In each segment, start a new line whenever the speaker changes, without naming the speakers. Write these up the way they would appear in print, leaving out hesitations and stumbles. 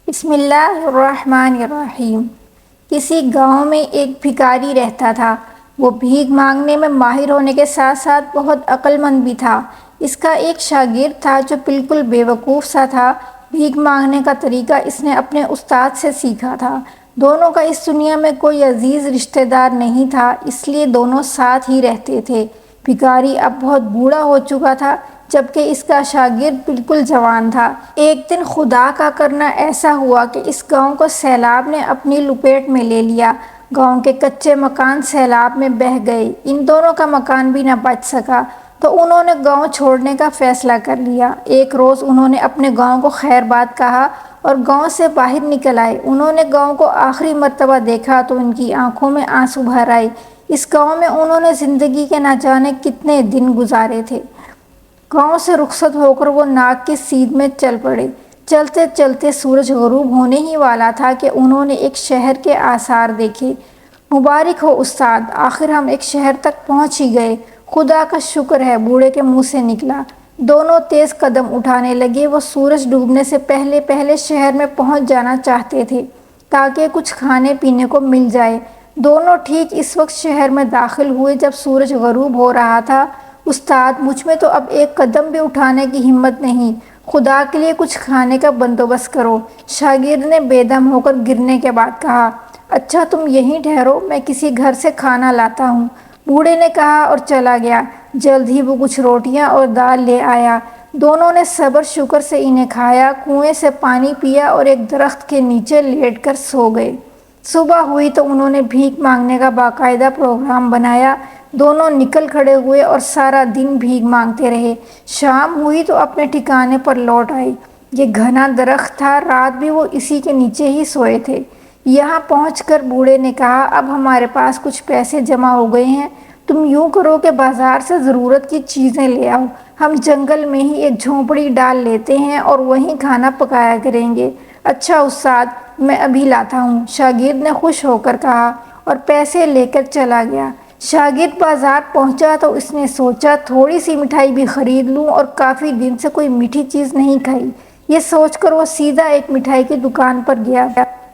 بسم اللہ الرحمن الرحیم۔ کسی گاؤں میں ایک بھکاری رہتا تھا۔ وہ بھیک مانگنے میں ماہر ہونے کے ساتھ ساتھ بہت عقل مند بھی تھا۔ اس کا ایک شاگرد تھا جو بالکل بے وقوف سا تھا۔ بھیک مانگنے کا طریقہ اس نے اپنے استاد سے سیکھا تھا۔ دونوں کا اس دنیا میں کوئی عزیز رشتہ دار نہیں تھا، اس لیے دونوں ساتھ ہی رہتے تھے۔ بھکاری اب بہت بوڑھا ہو چکا تھا جبکہ اس کا شاگرد بالکل جوان تھا۔ ایک دن خدا کا کرنا ایسا ہوا کہ اس گاؤں کو سیلاب نے اپنی لپیٹ میں لے لیا۔ گاؤں کے کچے مکان سیلاب میں بہہ گئے۔ ان دونوں کا مکان بھی نہ بچ سکا تو انہوں نے گاؤں چھوڑنے کا فیصلہ کر لیا۔ ایک روز انہوں نے اپنے گاؤں کو خیر بات کہا اور گاؤں سے باہر نکل آئے۔ انہوں نے گاؤں کو آخری مرتبہ دیکھا تو ان کی آنکھوں میں آنسو بھر آئے۔ اس گاؤں میں انہوں نے زندگی کے نہ جانے کتنے دن گزارے تھے۔ گاؤں سے رخصت ہو کر وہ ناک کی سیدھ میں چل پڑے۔ چلتے چلتے سورج غروب ہونے ہی والا تھا کہ انہوں نے ایک شہر کے آثار دیکھے۔ مبارک ہو استاد، آخر ہم ایک شہر تک پہنچ ہی گئے۔ خدا کا شکر ہے، بوڑھے کے منہ سے نکلا۔ دونوں تیز قدم اٹھانے لگے۔ وہ سورج ڈوبنے سے پہلے پہلے شہر میں پہنچ جانا چاہتے تھے تاکہ کچھ کھانے پینے کو مل جائے۔ دونوں ٹھیک اس وقت شہر میں داخل ہوئے جب سورج غروب ہو رہا تھا۔ استاد، مجھ میں تو اب ایک قدم بھی اٹھانے کی ہمت نہیں، خدا کے لیے کچھ کھانے کا بندوبست کرو، شاگرد نے بے دم ہو کر گرنے کے بعد کہا۔ اچھا تم یہیں ٹھہرو، میں کسی گھر سے کھانا لاتا ہوں، بوڑھے نے کہا اور چلا گیا۔ جلد ہی وہ کچھ روٹیاں اور دال لے آیا۔ دونوں نے صبر شکر سے انہیں کھایا، کنویں سے پانی پیا اور ایک درخت کے نیچے لیٹ کر سو گئے۔ صبح ہوئی تو انہوں نے بھیک مانگنے کا باقاعدہ پروگرام بنایا۔ دونوں نکل کھڑے ہوئے اور سارا دن بھیک مانگتے رہے۔ شام ہوئی تو اپنے ٹھکانے پر لوٹ آئے۔ یہ گھنا درخت تھا، رات بھی وہ اسی کے نیچے ہی سوئے تھے۔ یہاں پہنچ کر بوڑھے نے کہا، اب ہمارے پاس کچھ پیسے جمع ہو گئے ہیں، تم یوں کرو کہ بازار سے ضرورت کی چیزیں لے آؤ، ہم جنگل میں ہی ایک جھونپڑی ڈال لیتے ہیں اور وہیں کھانا پکایا کریں گے۔ اچھا استاد، میں ابھی لاتا ہوں، شاگرد نے خوش ہو کر کہا اور پیسے لے کر چلا گیا۔ شاگرد بازار پہنچا تو اس نے سوچا تھوڑی سی مٹھائی بھی خرید لوں، اور کافی دن سے کوئی میٹھی چیز نہیں کھائی۔ یہ سوچ کر وہ سیدھا ایک مٹھائی کی دکان پر گیا۔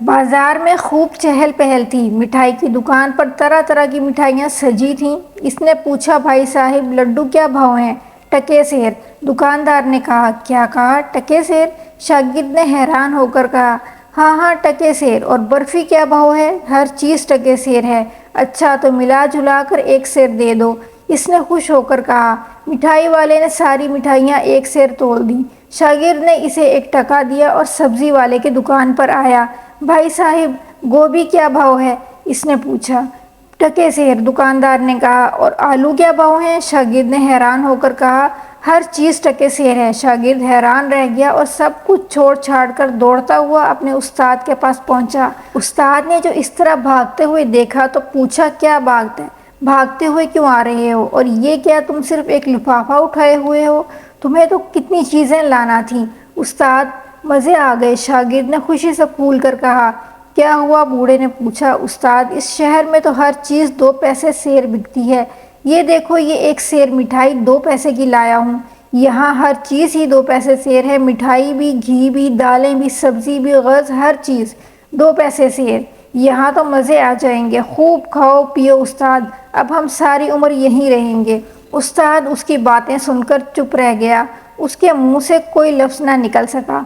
بازار میں خوب چہل پہل تھی۔ مٹھائی کی دکان پر طرح طرح کی مٹھائیاں سجی تھیں۔ اس نے پوچھا، بھائی صاحب لڈو کیا بھاؤ ہیں؟ ٹکے سیر، دکاندار نے کہا۔ کیا کہا؟ ٹکے سیر؟ شاگرد نے حیران ہو کر کہا۔ ہاں ہاں ٹکے سیر۔ اور برفی کیا بھاؤ ہے؟ ہر چیز ٹکے سیر ہے۔ اچھا تو ملا جلا کر ایک سیر دے دو، اس نے خوش ہو کر کہا۔ مٹھائی والے نے ساری مٹھائیاں ایک سیر تول دیں۔ شاگرد نے اسے ایک ٹکا دیا اور سبزی والے کی دکان پر آیا۔ بھائی صاحب گوبھی کیا بھاؤ ہے؟ اس نے پوچھا۔ ٹکے سیر، دکاندار نے کہا۔ اور آلو کیا بھاؤ ہیں؟ شاگرد نے حیران ہو کر کہا۔ ہر چیز ٹکے سیر ہے۔ شاگرد حیران رہ گیا اور سب کچھ چھوڑ چھاڑ کر دوڑتا ہوا اپنے استاد کے پاس پہنچا۔ استاد نے جو اس طرح بھاگتے ہوئے دیکھا تو پوچھا، کیا بھاگتے ہوئے کیوں آ رہے ہو؟ اور یہ کیا تم صرف ایک لفافہ اٹھائے ہوئے ہو؟ تمہیں تو کتنی چیزیں لانا تھیں۔ استاد مزے آ گئے، شاگرد نے خوشی سے پھول کر کہا۔ کیا ہوا؟ بوڑھے نے پوچھا۔ استاد اس شہر میں تو ہر چیز 2 پیسے سیر بکتی ہے، یہ دیکھو یہ ایک سیر مٹھائی 2 پیسے کی لایا ہوں۔ یہاں ہر چیز ہی 2 پیسے سیر ہے، مٹھائی بھی، گھی بھی، دالیں بھی، سبزی بھی، غذ ہر چیز 2 پیسے سیر۔ یہاں تو مزے آ جائیں گے، خوب کھاؤ پیو استاد، اب ہم ساری عمر یہیں رہیں گے۔ استاد اس کی باتیں سن کر چپ رہ گیا، اس کے منہ سے کوئی لفظ نہ نکل سکا۔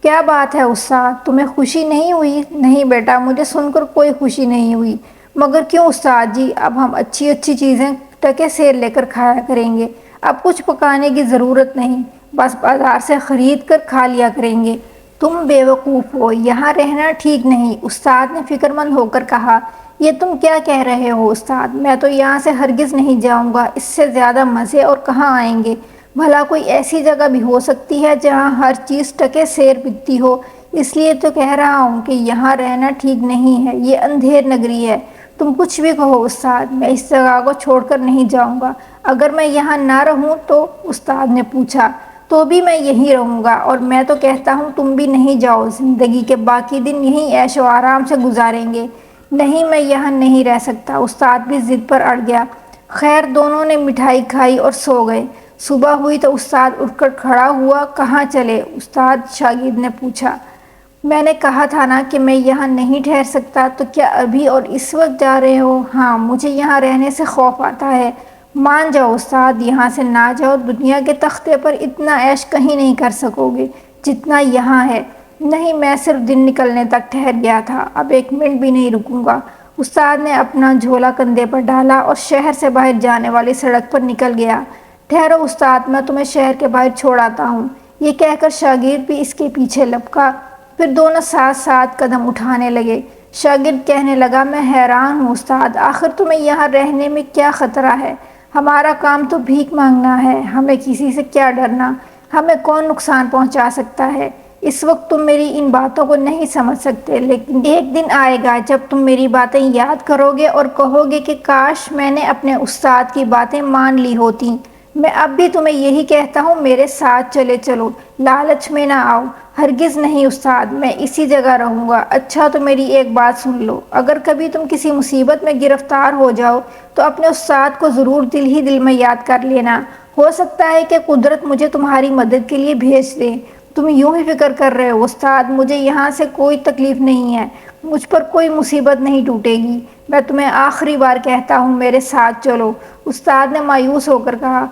کیا بات ہے استاد، تمہیں خوشی نہیں ہوئی؟ نہیں بیٹا، مجھے سن کر کوئی خوشی نہیں ہوئی۔ مگر کیوں استاد جی؟ اب ہم اچھی اچھی چیزیں ٹکے سیر لے کر کھایا کریں گے، اب کچھ پکانے کی ضرورت نہیں، بس بازار سے خرید کر کھا لیا کریں گے۔ تم بے وقوف ہو، یہاں رہنا ٹھیک نہیں، استاد نے فکر مند ہو کر کہا۔ یہ تم کیا کہہ رہے ہو استاد؟ میں تو یہاں سے ہرگز نہیں جاؤں گا، اس سے زیادہ مزے اور کہاں آئیں گے؟ بھلا کوئی ایسی جگہ بھی ہو سکتی ہے جہاں ہر چیز ٹکے سیر بکتی ہو؟ اس لیے تو کہہ رہا ہوں کہ یہاں رہنا ٹھیک نہیں ہے، یہ اندھیر نگری ہے۔ تم کچھ بھی کہو استاد، میں اس جگہ کو چھوڑ کر نہیں جاؤں گا۔ اگر میں یہاں نہ رہوں تو؟ استاد نے پوچھا۔ تو بھی میں یہیں رہوں گا، اور میں تو کہتا ہوں تم بھی نہیں جاؤ، زندگی کے باقی دن یہیں عیش و آرام سے گزاریں گے۔ نہیں، میں یہاں نہیں رہ سکتا، استاد بھی ضد پر اڑ گیا۔ خیر دونوں نے مٹھائی کھائی اور سو گئے۔ صبح ہوئی تو استاد اٹھ کر کھڑا ہوا۔ کہاں چلے استاد؟ شاگرد نے پوچھا۔ میں نے کہا تھا نا کہ میں یہاں نہیں ٹھہر سکتا، تو کیا ابھی اور اس وقت جا رہے ہو؟ ہاں، مجھے یہاں رہنے سے خوف آتا ہے۔ مان جاؤ استاد، یہاں سے نہ جاؤ، دنیا کے تختے پر اتنا عیش کہیں نہیں کر سکو گے جتنا یہاں ہے۔ نہیں، میں صرف دن نکلنے تک ٹھہر گیا تھا، اب ایک منٹ بھی نہیں رکوں گا۔ استاد نے اپنا جھولا کندھے پر ڈالا اور شہر سے باہر جانے والی سڑک پر نکل گیا۔ ٹھہرو استاد، میں تمہیں شہر کے باہر چھوڑ آتا ہوں۔ یہ کہہ کر شاگرد بھی اس کے پیچھے لپکا، پھر دونوں ساتھ ساتھ قدم اٹھانے لگے۔ شاگرد کہنے لگا، میں حیران ہوں استاد، آخر تمہیں یہاں رہنے میں کیا خطرہ ہے؟ ہمارا کام تو بھیک مانگنا ہے، ہمیں کسی سے کیا ڈرنا؟ ہمیں کون نقصان پہنچا سکتا ہے؟ اس وقت تم میری ان باتوں کو نہیں سمجھ سکتے، لیکن ایک دن آئے گا جب تم میری باتیں یاد کرو گے اور کہو گے کہ کاش میں نے اپنے استاد کی باتیں مان لی ہوتیں۔ میں اب بھی تمہیں یہی کہتا ہوں، میرے ساتھ چلے چلو، لالچ میں نہ آؤ۔ ہرگز نہیں استاد، میں اسی جگہ رہوں گا۔ اچھا تو میری ایک بات سن لو، اگر کبھی تم کسی مصیبت میں گرفتار ہو جاؤ تو اپنے استاد کو ضرور دل ہی دل میں یاد کر لینا، ہو سکتا ہے کہ قدرت مجھے تمہاری مدد کے لیے بھیج دے۔ تم یوں ہی فکر کر رہے ہو استاد، مجھے یہاں سے کوئی تکلیف نہیں ہے، مجھ پر کوئی مصیبت نہیں ٹوٹے گی۔ میں تمہیں آخری بار کہتا ہوں، میرے ساتھ چلو، استاد نے مایوس ہو کر کہا۔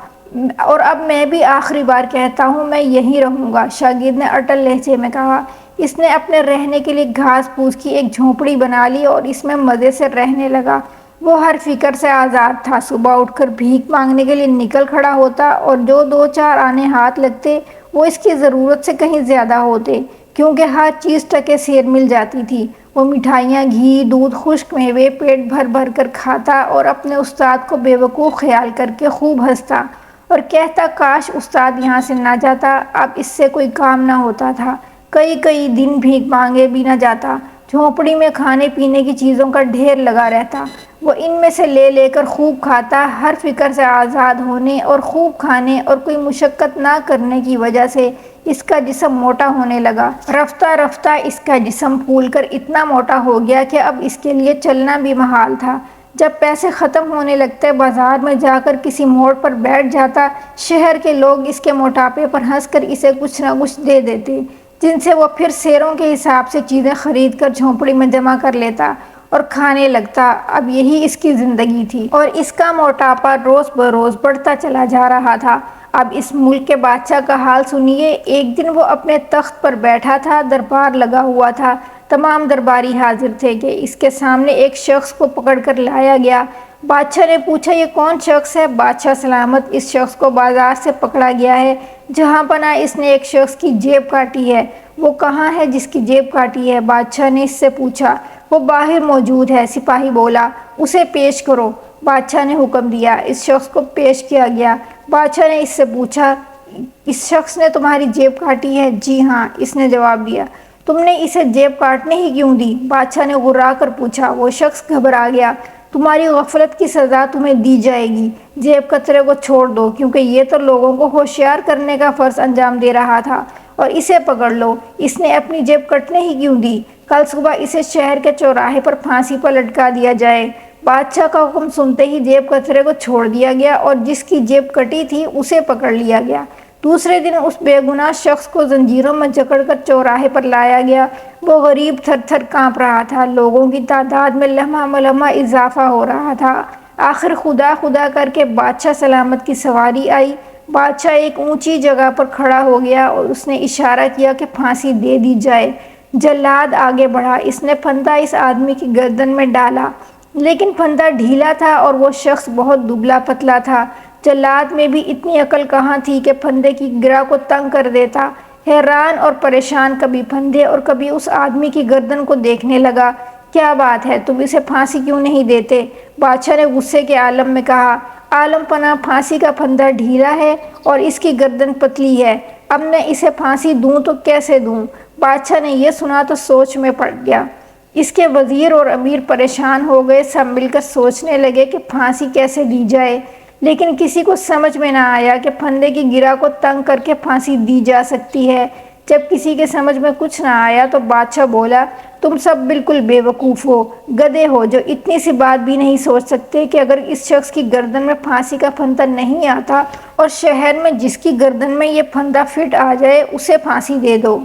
اور اب میں بھی آخری بار کہتا ہوں، میں یہیں رہوں گا، شاگرد نے اٹل لہجے میں کہا۔ اس نے اپنے رہنے کے لیے گھاس پھوس کی ایک جھونپڑی بنا لی اور اس میں مزے سے رہنے لگا۔ وہ ہر فکر سے آزاد تھا، صبح اٹھ کر بھیک مانگنے کے لیے نکل کھڑا ہوتا اور جو دو چار آنے ہاتھ لگتے وہ اس کی ضرورت سے کہیں زیادہ ہوتے، کیونکہ ہر چیز ٹکے سیر مل جاتی تھی۔ وہ مٹھائیاں، گھی، دودھ، خشک میوے پیٹ بھر بھر کر کھاتا اور اپنے استاد کو بے وقوف خیال کر کے خوب ہنستا اور کہتا، کاش استاد یہاں سے نہ جاتا، اب اس سے کوئی کام نہ ہوتا تھا۔ کئی دن بھیک مانگے بھی نہ جاتا، جھونپڑی میں کھانے پینے کی چیزوں کا ڈھیر لگا رہتا، وہ ان میں سے لے لے کر خوب کھاتا۔ ہر فکر سے آزاد ہونے اور خوب کھانے اور کوئی مشقت نہ کرنے کی وجہ سے اس کا جسم موٹا ہونے لگا۔ رفتہ رفتہ اس کا جسم پھول کر اتنا موٹا ہو گیا کہ اب اس کے لیے چلنا بھی محال تھا۔ جب پیسے ختم ہونے لگتے، بازار میں جا کر کسی موڑ پر بیٹھ جاتا، شہر کے لوگ اس کے موٹاپے پر ہنس کر اسے کچھ نہ کچھ دے دیتے، جن سے وہ پھر سیروں کے حساب سے چیزیں خرید کر جھونپڑی میں جمع کر لیتا اور کھانے لگتا۔ اب یہی اس کی زندگی تھی اور اس کا موٹاپا روز بروز بڑھتا چلا جا رہا تھا۔ اب اس ملک کے بادشاہ کا حال سنیے۔ ایک دن وہ اپنے تخت پر بیٹھا تھا، دربار لگا ہوا تھا، تمام درباری حاضر تھے کہ اس کے سامنے ایک شخص کو پکڑ کر لایا گیا۔ بادشاہ نے پوچھا، یہ کون شخص ہے؟ بادشاہ سلامت، اس شخص کو بازار سے پکڑا گیا ہے، جہاں پناہ اس نے ایک شخص کی جیب کاٹی ہے۔ وہ کہاں ہے جس کی جیب کاٹی ہے؟ بادشاہ نے اس سے پوچھا۔ وہ باہر موجود ہے، سپاہی بولا۔ اسے پیش کرو، بادشاہ نے حکم دیا۔ اس شخص کو پیش کیا گیا۔ بادشاہ نے اس سے پوچھا، اس شخص نے تمہاری جیب کاٹی ہے؟ جی ہاں، اس نے جواب دیا۔ تم نے اسے جیب کاٹنے ہی کیوں دی؟ بادشاہ نے غرا کر پوچھا۔ وہ شخص گھبرا گیا۔ تمہاری غفلت کی سزا تمہیں دی جائے گی، جیب کترے کو چھوڑ دو، کیونکہ یہ تو لوگوں کو ہوشیار کرنے کا فرض انجام دے رہا تھا، اور اسے پکڑ لو۔ اس نے اپنی جیب کٹنے ہی کیوں دی؟ کل صبح اسے شہر کے چوراہے پر پھانسی پر لٹکا دیا جائے۔ بادشاہ کا حکم سنتے ہی جیب کترے کو چھوڑ دیا گیا اور جس کی جیب کٹی تھی اسے پکڑ لیا گیا۔ دوسرے دن اس بے گناہ شخص کو زنجیروں میں جکڑ کر چوراہے پر لایا گیا۔ وہ غریب تھر تھر کانپ رہا تھا، لوگوں کی تعداد میں لمحہ ملمحہ اضافہ ہو رہا تھا۔ آخر خدا خدا کر کے بادشاہ سلامت کی سواری آئی۔ بادشاہ ایک اونچی جگہ پر کھڑا ہو گیا اور اس نے اشارہ کیا کہ پھانسی دے دی جائے۔ جلاد آگے بڑھا، اس نے پھندا اس آدمی کی گردن میں ڈالا، لیکن پھندا ڈھیلا تھا اور وہ شخص بہت دبلا پتلا تھا۔ جلاد میں بھی اتنی عقل کہاں تھی کہ پھندے کی گرہ کو تنگ کر دیتا۔ حیران اور پریشان کبھی پھندے اور کبھی اس آدمی کی گردن کو دیکھنے لگا۔ کیا بات ہے، تم اسے پھانسی کیوں نہیں دیتے؟ بادشاہ نے غصے کے عالم میں کہا۔ عالم پناہ، پھانسی کا پھندا ڈھیلا ہے اور اس کی گردن پتلی ہے، اب میں اسے پھانسی دوں تو کیسے دوں؟ بادشاہ نے یہ سنا تو سوچ میں پڑ گیا۔ اس کے وزیر اور امیر پریشان ہو گئے، سب مل کر سوچنے لگے کہ پھانسی کیسے دی جائے، لیکن کسی کو سمجھ میں نہ آیا کہ پھندے کی گرہ کو تنگ کر کے پھانسی دی جا سکتی ہے۔ جب کسی کے سمجھ میں کچھ نہ آیا تو بادشاہ بولا، تم سب بالکل بے وقوف ہو، گدھے ہو، جو اتنی سی بات بھی نہیں سوچ سکتے کہ اگر اس شخص کی گردن میں پھانسی کا پھندا نہیں آتا اور شہر میں جس کی گردن میں یہ پھندا فٹ آ جائے اسے پھانسی دے دو۔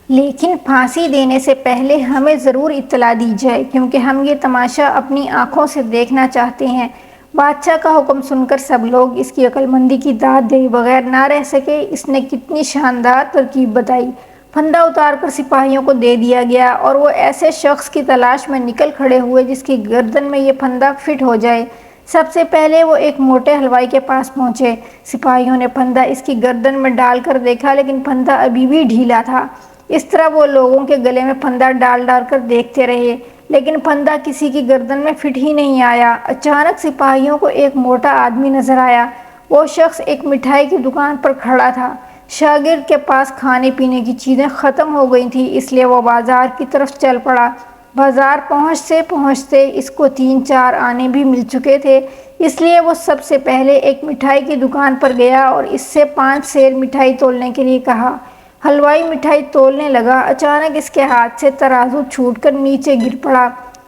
لیکن پھانسی دینے سے پہلے ہمیں ضرور اطلاع دی جائے، کیونکہ ہم یہ تماشا اپنی آنکھوں سے دیکھنا چاہتے ہیں۔ بادشاہ کا حکم سن کر سب لوگ اس کی عقل مندی کی داد دے بغیر نہ رہ سکے۔ اس نے کتنی شاندار ترکیب بتائی۔ پھندا اتار کر سپاہیوں کو دے دیا گیا اور وہ ایسے شخص کی تلاش میں نکل کھڑے ہوئے جس کی گردن میں یہ پھندا فٹ ہو جائے۔ سب سے پہلے وہ ایک موٹے حلوائی کے پاس پہنچے۔ سپاہیوں نے پھندا اس کی گردن میں ڈال کر دیکھا، لیکن پھندا ابھی بھی ڈھیلا تھا۔ اس طرح وہ لوگوں کے گلے میں پھندا ڈال ڈال کر دیکھتے رہے، لیکن پھندا کسی کی گردن میں فٹ ہی نہیں آیا۔ اچانک سپاہیوں کو ایک موٹا آدمی نظر آیا۔ وہ شخص ایک مٹھائی کی دکان پر کھڑا تھا۔ شاگرد کے پاس کھانے پینے کی چیزیں ختم ہو گئی تھیں، اس لیے وہ بازار کی طرف چل پڑا۔ بازار پہنچتے پہنچتے اس کو 3-4 آنے بھی مل چکے تھے، اس لیے وہ سب سے پہلے ایک مٹھائی کی دکان پر گیا اور اس سے 5 سیر مٹھائی تولنے کے لیے کہا۔ حلوائی مٹھائی تولنے لگا۔ اچانک اس کے ہاتھ سے ترازو چھوٹ کر نیچے گر پڑا۔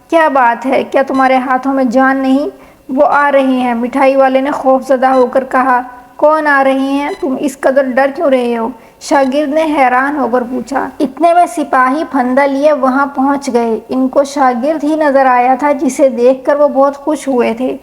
کیا بات ہے، کیا تمہارے ہاتھوں میں جان نہیں؟ وہ آ رہے ہیں، مٹھائی والے نے خوف زدہ ہو کر کہا۔ کون آ رہے ہیں؟ تم اس قدر ڈر کیوں رہے ہو؟ شاگرد نے حیران ہو کر پوچھا۔ اتنے میں سپاہی پھندا لیے وہاں پہنچ گئے۔ ان کو شاگرد ہی نظر آیا تھا، جسے دیکھ کر وہ بہت خوش ہوئے تھے۔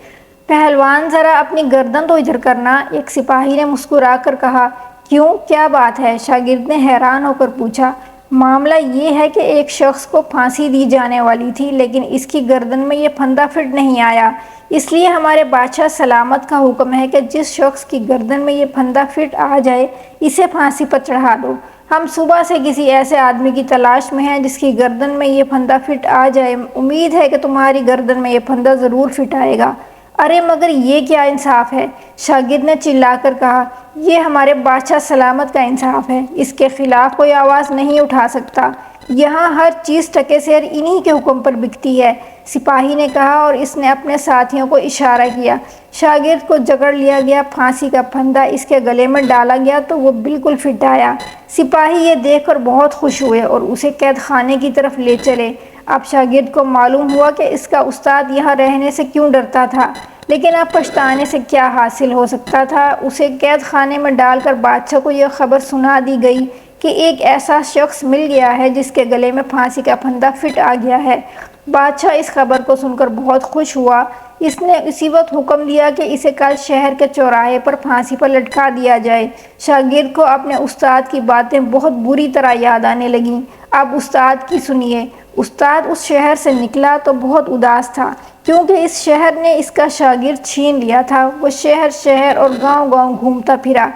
پہلوان ذرا اپنی گردن تو ادھر کرنا، ایک سپاہی نے مسکرا کر کہا۔ کیوں، کیا بات ہے؟ شاگرد نے حیران ہو کر پوچھا۔ معاملہ یہ ہے کہ ایک شخص کو پھانسی دی جانے والی تھی، لیکن اس کی گردن میں یہ پھندا فٹ نہیں آیا، اس لیے ہمارے بادشاہ سلامت کا حکم ہے کہ جس شخص کی گردن میں یہ پھندا فٹ آ جائے اسے پھانسی پر چڑھا دو۔ ہم صبح سے کسی ایسے آدمی کی تلاش میں ہیں جس کی گردن میں یہ پھندا فٹ آ جائے۔ امید ہے کہ تمہاری گردن میں یہ پھندا ضرور فٹ آئے گا۔ ارے مگر یہ کیا انصاف ہے؟ شاگرد نے چلا کر کہا۔ یہ ہمارے بادشاہ سلامت کا انصاف ہے، اس کے خلاف کوئی آواز نہیں اٹھا سکتا۔ یہاں ہر چیز ٹکے سیر انہی کے حکم پر بکتی ہے، سپاہی نے کہا اور اس نے اپنے ساتھیوں کو اشارہ کیا۔ شاگرد کو جکڑ لیا گیا، پھانسی کا پھندا اس کے گلے میں ڈالا گیا تو وہ بالکل فٹ آیا۔ سپاہی یہ دیکھ کر بہت خوش ہوئے اور اسے قید خانے کی طرف لے چلے۔ اب شاگرد کو معلوم ہوا کہ اس کا استاد یہاں رہنے سے کیوں ڈرتا تھا، لیکن اب پچھتانے سے کیا حاصل ہو سکتا تھا۔ اسے قید خانے میں ڈال کر بادشاہ کو یہ خبر سنا دی گئی کہ ایک ایسا شخص مل گیا ہے جس کے گلے میں پھانسی کا پھندا فٹ آ گیا ہے۔ بادشاہ اس خبر کو سن کر بہت خوش ہوا۔ اس نے اسی وقت حکم دیا کہ اسے کل شہر کے چوراہے پر پھانسی پر لٹکا دیا جائے۔ شاگرد کو اپنے استاد کی باتیں بہت بری طرح یاد آنے لگیں۔ اب استاد کی سنیے۔ استاد اس شہر سے نکلا تو بہت اداس تھا، کیونکہ اس شہر نے اس کا شاگرد چھین لیا تھا۔ وہ شہر شہر اور گاؤں گاؤں گھومتا پھرا،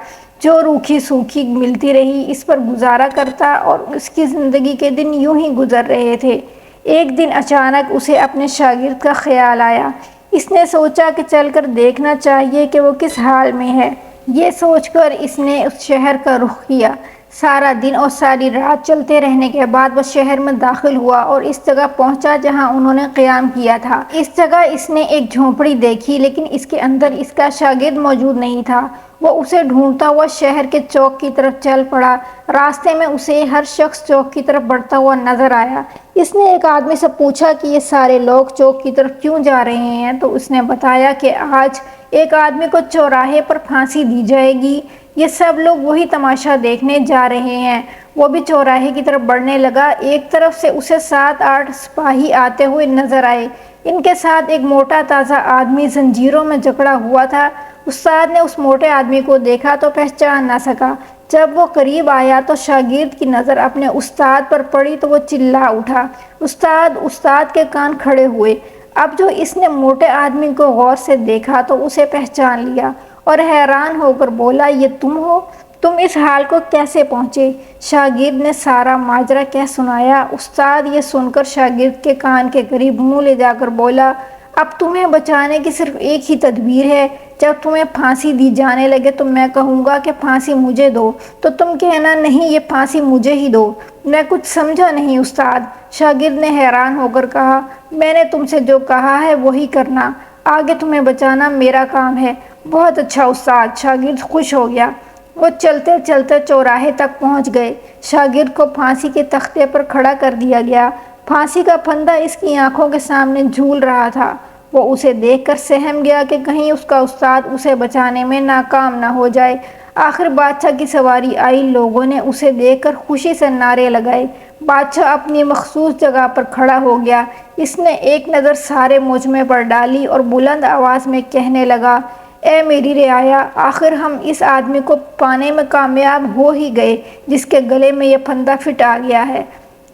جو روکھی سوکھی ملتی رہی اس پر گزارا کرتا اور اس کی زندگی کے دن یوں ہی گزر رہے تھے۔ ایک دن اچانک اسے اپنے شاگرد کا خیال آیا۔ اس نے سوچا کہ چل کر دیکھنا چاہیے کہ وہ کس حال میں ہے۔ یہ سوچ کر اس نے اس شہر کا رخ کیا۔ سارا دن اور ساری رات چلتے رہنے کے بعد وہ شہر میں داخل ہوا اور اس جگہ پہنچا جہاں انہوں نے قیام کیا تھا۔ اس جگہ اس نے ایک جھونپڑی دیکھی، لیکن اس کے اندر اس کا شاگرد موجود نہیں تھا۔ وہ اسے ڈھونڈتا ہوا شہر کے چوک کی طرف چل پڑا۔ راستے میں اسے ہر شخص چوک کی طرف بڑھتا ہوا نظر آیا۔ اس نے ایک آدمی سے پوچھا کہ یہ سارے لوگ چوک کی طرف کیوں جا رہے ہیں، تو اس نے بتایا کہ آج ایک آدمی کو چوراہے پر پھانسی دی جائے گی۔ یہ سب لوگ وہی تماشا دیکھنے جا رہے ہیں۔ وہ بھی چوراہے کی طرف بڑھنے لگا۔ ایک طرف سے اسے 7-8 سپاہی آتے ہوئے نظر آئے۔ ان کے ساتھ ایک موٹا تازہ آدمی زنجیروں میں جکڑا ہوا تھا۔ استاد نے اس موٹے آدمی کو دیکھا تو پہچان نہ سکا۔ جب وہ قریب آیا تو شاگرد کی نظر اپنے استاد پر پڑی تو وہ چلا اٹھا۔ استاد کے کان کھڑے ہوئے۔ اب جو اس نے موٹے آدمی کو غور سے دیکھا تو اسے پہچان لیا اور حیران ہو کر بولا، یہ تم ہو؟ تم اس حال کو کیسے پہنچے؟ شاگرد نے سارا ماجرا کہہ سنایا۔ استاد یہ سن کر شاگرد کے کان کے قریب منہ لے جا کر بولا، اب تمہیں بچانے کی صرف ایک ہی تدبیر ہے۔ جب تمہیں پھانسی دی جانے لگے تو میں کہوں گا کہ پھانسی مجھے دو، تو تم کہنا نہیں یہ پھانسی مجھے ہی دو۔ میں کچھ سمجھا نہیں استاد۔ شاگرد نے حیران ہو کر کہا، میں نے تم سے جو کہا ہے وہی کرنا، آگے تمہیں بچانا میرا کام ہے۔ بہت اچھا استاد۔ شاگرد خوش ہو گیا۔ وہ چلتے چلتے چوراہے تک پہنچ گئے۔ شاگرد کو پھانسی کے تختے پر کھڑا کر دیا گیا۔ پھانسی کا پھندا اس کی آنکھوں کے سامنے جھول رہا تھا۔ وہ اسے دیکھ کر سہم گیا کہ کہیں اس کا استاد اسے بچانے میں ناکام نہ ہو جائے۔ آخر بادشاہ کی سواری آئی، لوگوں نے اسے دیکھ کر خوشی سے نعرے لگائے۔ بادشاہ اپنی مخصوص جگہ پر کھڑا ہو گیا۔ اس نے ایک نظر سارے مجمع پر ڈالی اور بلند آواز میں کہنے لگا، اے میری رعایا، آخر ہم اس آدمی کو پانے میں کامیاب ہو ہی گئے جس کے گلے میں یہ پھندا فٹ آ گیا ہے۔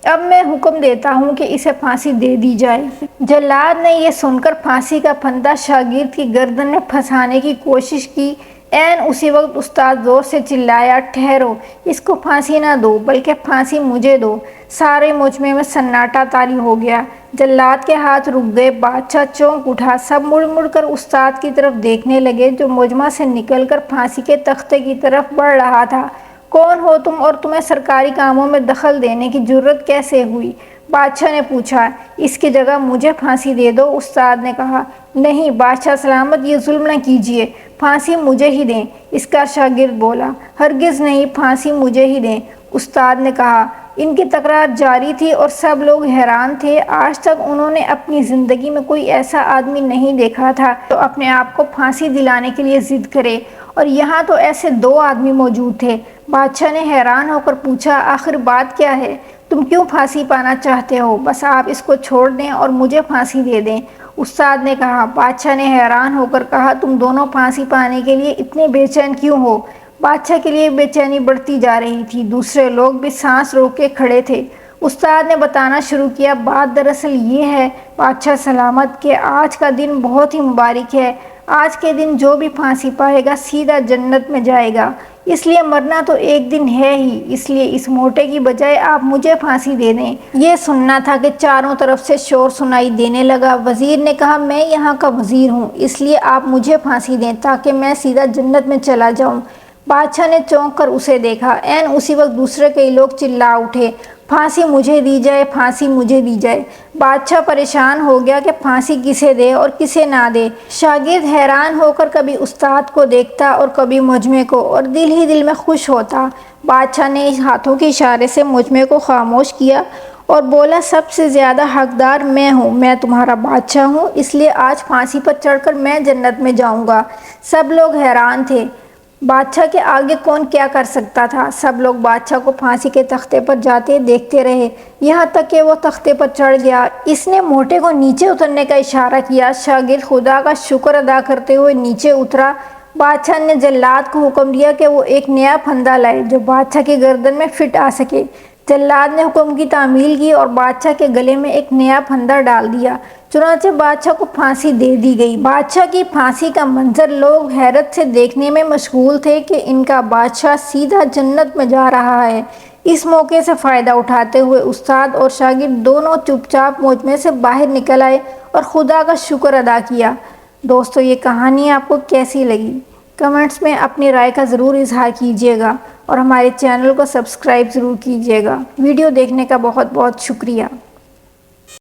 اب میں حکم دیتا ہوں کہ اسے پھانسی دے دی جائے۔ جلاد نے یہ سن کر پھانسی کا پھندا شاگرد کی گردن میں پھنسانے کی کوشش کی۔ عین اسی وقت استاد زور سے چلایا، ٹھہرو، اس کو پھانسی نہ دو بلکہ پھانسی مجھے دو۔ سارے مجمع میں سناٹا طاری ہو گیا۔ جلاد کے ہاتھ رک گئے۔ بادشاہ چونک اٹھا۔ سب مڑ مڑ کر استاد کی طرف دیکھنے لگے جو مجمع سے نکل کر پھانسی کے تختے کی طرف بڑھ رہا تھا۔ کون ہو تم اور تمہیں سرکاری کاموں میں دخل دینے کی جرأت کیسے ہوئی؟ بادشاہ نے پوچھا۔ اس کی جگہ مجھے پھانسی دے دو، استاد نے کہا۔ نہیں بادشاہ سلامت، یہ ظلم نہ کیجیے، پھانسی مجھے ہی دیں، اس کا شاگرد بولا۔ ہرگز نہیں، پھانسی مجھے ہی دیں، استاد نے کہا۔ ان کی تکرار جاری تھی اور سب لوگ حیران تھے۔ آج تک انہوں نے اپنی زندگی میں کوئی ایسا آدمی نہیں دیکھا تھا جو اپنے آپ کو پھانسی دلانے کے لیے ضد کرے، اور یہاں تو ایسے دو آدمی موجود تھے۔ بادشاہ نے حیران ہو کر پوچھا، آخر بات کیا ہے؟ تم کیوں پھانسی پانا چاہتے ہو؟ بس آپ اس کو چھوڑ دیں اور مجھے پھانسی دے دیں، استاد نے کہا۔ بادشاہ نے حیران ہو کر کہا، تم دونوں پھانسی پانے کے لیے اتنے بے چین کیوں ہو؟ بادشاہ کے لیے بے چینی بڑھتی جا رہی تھی۔ دوسرے لوگ بھی سانس روک کے کھڑے تھے۔ استاد نے بتانا شروع کیا، بات دراصل یہ ہے بادشاہ سلامت کہ آج کا دن بہت ہی مبارک ہے۔ آج کے دن جو بھی پھانسی پائے گا سیدھا جنت میں جائے گا۔ اس لیے مرنا تو ایک دن ہے ہی، اس لیے اس موٹے کی بجائے آپ مجھے پھانسی دے دیں۔ یہ سننا تھا کہ چاروں طرف سے شور سنائی دینے لگا۔ وزیر نے کہا، میں یہاں کا وزیر ہوں، اس لیے آپ مجھے پھانسی دیں تاکہ میں سیدھا جنت میں چلا جاؤں۔ بادشاہ نے چونک کر اسے دیکھا۔ عین اسی وقت دوسرے کئی لوگ چلا اٹھے، پھانسی مجھے دی جائے، پھانسی مجھے دی جائے۔ بادشاہ پریشان ہو گیا کہ پھانسی کسے دے اور کسے نہ دے۔ شاگرد حیران ہو کر کبھی استاد کو دیکھتا اور کبھی مجمع کو، اور دل ہی دل میں خوش ہوتا۔ بادشاہ نے ہاتھوں کے اشارے سے مجمع کو خاموش کیا اور بولا، سب سے زیادہ حقدار میں ہوں، میں تمہارا بادشاہ ہوں، اس لیے آج پھانسی پر چڑھ کر میں جنت میں جاؤں گا۔ سب لوگ حیران تھے، بادشاہ کے آگے کون کیا کر سکتا تھا؟ سب لوگ بادشاہ کو پھانسی کے تختے پر جاتے دیکھتے رہے، یہاں تک کہ وہ تختے پر چڑھ گیا۔ اس نے موٹے کو نیچے اترنے کا اشارہ کیا۔ شاگرد خدا کا شکر ادا کرتے ہوئے نیچے اترا۔ بادشاہ نے جلاد کو حکم دیا کہ وہ ایک نیا پھندا لائے جو بادشاہ کی گردن میں فٹ آ سکے۔ جلاد نے حکم کی تعمیل کی اور بادشاہ کے گلے میں ایک نیا پھندا ڈال دیا۔ چنانچہ بادشاہ کو پھانسی دے دی گئی۔ بادشاہ کی پھانسی کا منظر لوگ حیرت سے دیکھنے میں مشغول تھے کہ ان کا بادشاہ سیدھا جنت میں جا رہا ہے۔ اس موقع سے فائدہ اٹھاتے ہوئے استاد اور شاگرد دونوں چپ چاپ مجمع سے باہر نکل آئے اور خدا کا شکر ادا کیا۔ دوستو، یہ کہانی آپ کو کیسی لگی؟ کمنٹس میں اپنی رائے کا ضرور اظہار کیجیے گا اور ہمارے چینل کو سبسکرائب ضرور کیجیے گا۔ ویڈیو دیکھنے کا بہت بہت شکریہ۔